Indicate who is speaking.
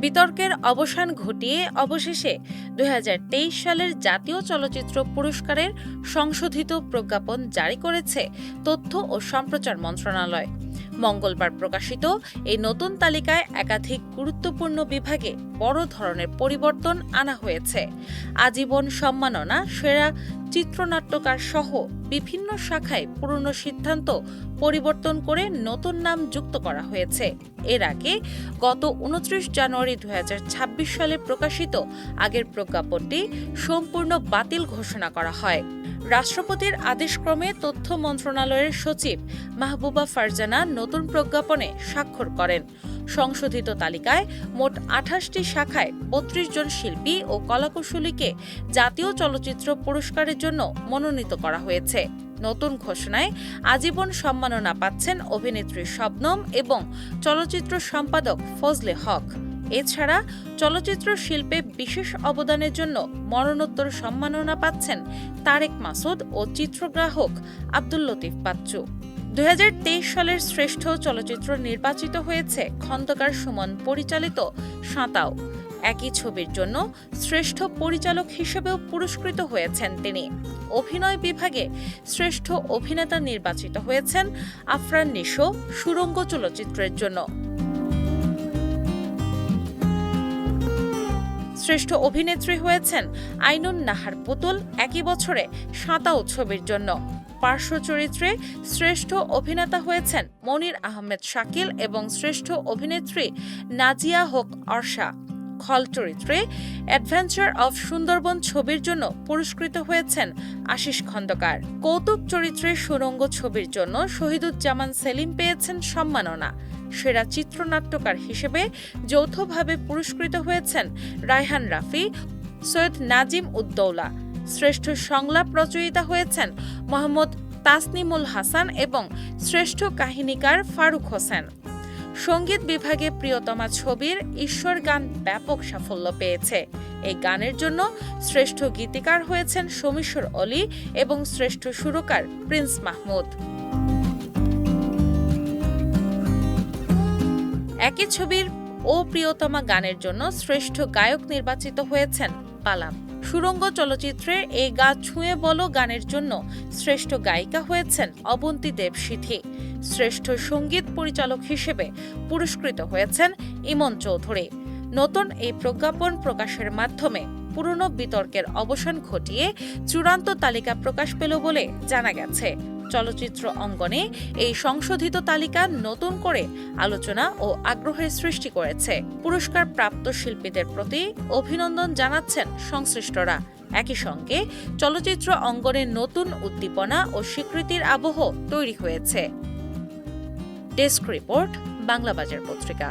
Speaker 1: বিতর্কের অবসান ঘটিয়ে অবশেষে ২০২৩ সালের জাতীয় চলচ্চিত্র পুরস্কারের সংশোধিত প্রজ্ঞাপন জারি করেছে তথ্য ও সম্প্রচার মন্ত্রণালয়। মঙ্গলবার প্রকাশিত এই নতুন তালিকায় একাধিক গুরুত্বপূর্ণ বিভাগে বড় ধরনের পরিবর্তন আনা হয়েছে। আজীবন সম্মাননা, সেরা চিত্রনাট্যকার সহ বিভিন্ন শাখায় পুরনো সিদ্ধান্ত পরিবর্তন করে নতুন নাম যুক্ত করা হয়েছে। এর আগে গত ২৯ জানুয়ারি ২০২৬ সালে প্রকাশিত আগের প্রজ্ঞাপনটি সম্পূর্ণ বাতিল ঘোষণা করা হয়। রাষ্ট্রপতির আদেশক্রমে তথ্য মন্ত্রণালয়ের সচিব মাহবুবা ফারজানা নতুন প্রজ্ঞাপনে স্বাক্ষর করেন। সংশোধিত তালিকায় মোট ২৮টি শাখায় ৩২ জন শিল্পী ও কলাকুশলীকে জাতীয় চলচ্চিত্র পুরস্কারের জন্য মনোনীত করা হয়েছে। নতুন ঘোষণায় আজীবন সম্মাননা পাচ্ছেন অভিনেত্রী শবনম এবং চলচ্চিত্র সম্পাদক ফজলে হক। এছাড়া চলচ্চিত্র শিল্পে বিশেষ অবদানের জন্য মরণোত্তর সম্মাননা পাচ্ছেন তারেক মাসুদ ও চিত্রগ্রাহক আব্দুল লতিফ বাচ্চু। ২০২৩ সালের শ্রেষ্ঠ চলচ্চিত্র নির্বাচিত হয়েছে খন্দকার সুমন পরিচালিত সাঁতাও। একই ছবির জন্য শ্রেষ্ঠ পরিচালক হিসেবেও পুরস্কৃত হয়েছেন তিনি। অভিনয় বিভাগে শ্রেষ্ঠ অভিনেতা নির্বাচিত হয়েছেন আফরান নিশো সুড়ঙ্গ চলচ্চিত্রের জন্য। শ্রেষ্ঠ অভিনেত্রী হয়েছেন আইনুন নাহার পুতুল একই বছরে সাঁতাও ছবির জন্য। পার্শ্ব চরিত্রে শ্রেষ্ঠ অভিনেতা হয়েছেন মনির আহমেদ শাকিল এবং শ্রেষ্ঠ অভিনেত্রী নাজিয়া হক অর্ষা। খল চরিত্রে অ্যাডভেঞ্চার অফ সুন্দরবন ছবির জন্য পুরস্কৃত হয়েছেন আশিস খন্দকার। কৌতুক চরিত্রে সুড়ঙ্গ ছবির জন্য শহীদুজ্জামান সেলিম পেয়েছেন সম্মাননা। সেরা চিত্রনাট্যকার হিসেবে যৌথভাবে পুরস্কৃত হয়েছেন রায়হান রাফি, সৈয়দ নাজিম উদ্দৌলা। শ্রেষ্ঠ সংলাপ রচয়িতা হয়েছেন মোহাম্মদ তাসনিমুল হাসান এবং শ্রেষ্ঠ কাহিনীকার ফারুক হোসেন। সঙ্গীত বিভাগে প্রিয়তমা ছবির ঈশ্বর গান ব্যাপক সাফল্য পেয়েছে। এই গানের জন্য শ্রেষ্ঠ গীতিকার হয়েছেন শমীশ্বর অলি এবং শ্রেষ্ঠ সুরকার প্রিন্স মাহমুদ। একই ছবির ও প্রিয়তমা গানের জন্য শ্রেষ্ঠ গায়ক নির্বাচিত হয়েছেন পালাম। সুড়ঙ্গ চলচ্চিত্রের এই গা ছুঁয়ে বলো গানের জন্য শ্রেষ্ঠ গায়িকা হয়েছেন অবন্তী দেবসিথি। শ্রেষ্ঠ সঙ্গীত পরিচালক হিসেবে পুরস্কৃত হয়েছেন ইমন চৌধুরী। নতুন এই প্রজ্ঞাপন প্রকাশের মাধ্যমে পুরনো বিতর্কের অবসান ঘটিয়ে চূড়ান্ত তালিকা প্রকাশ পেল বলে জানা গেছে। চলচ্চিত্র অঙ্গনে এই সংশোধিত তালিকা নতুন করে আলোচনা ও আগ্রহের সৃষ্টি করেছে। পুরস্কার প্রাপ্ত শিল্পীদের প্রতি অভিনন্দন জানাচ্ছেন সংশ্লিষ্টরা। একই সঙ্গে চলচ্চিত্র অঙ্গনে নতুন উদ্দীপনা ও স্বীকৃতির আবহ তৈরি হয়েছে। ডেস্ক রিপোর্ট, বাংলাবাজার পত্রিকা।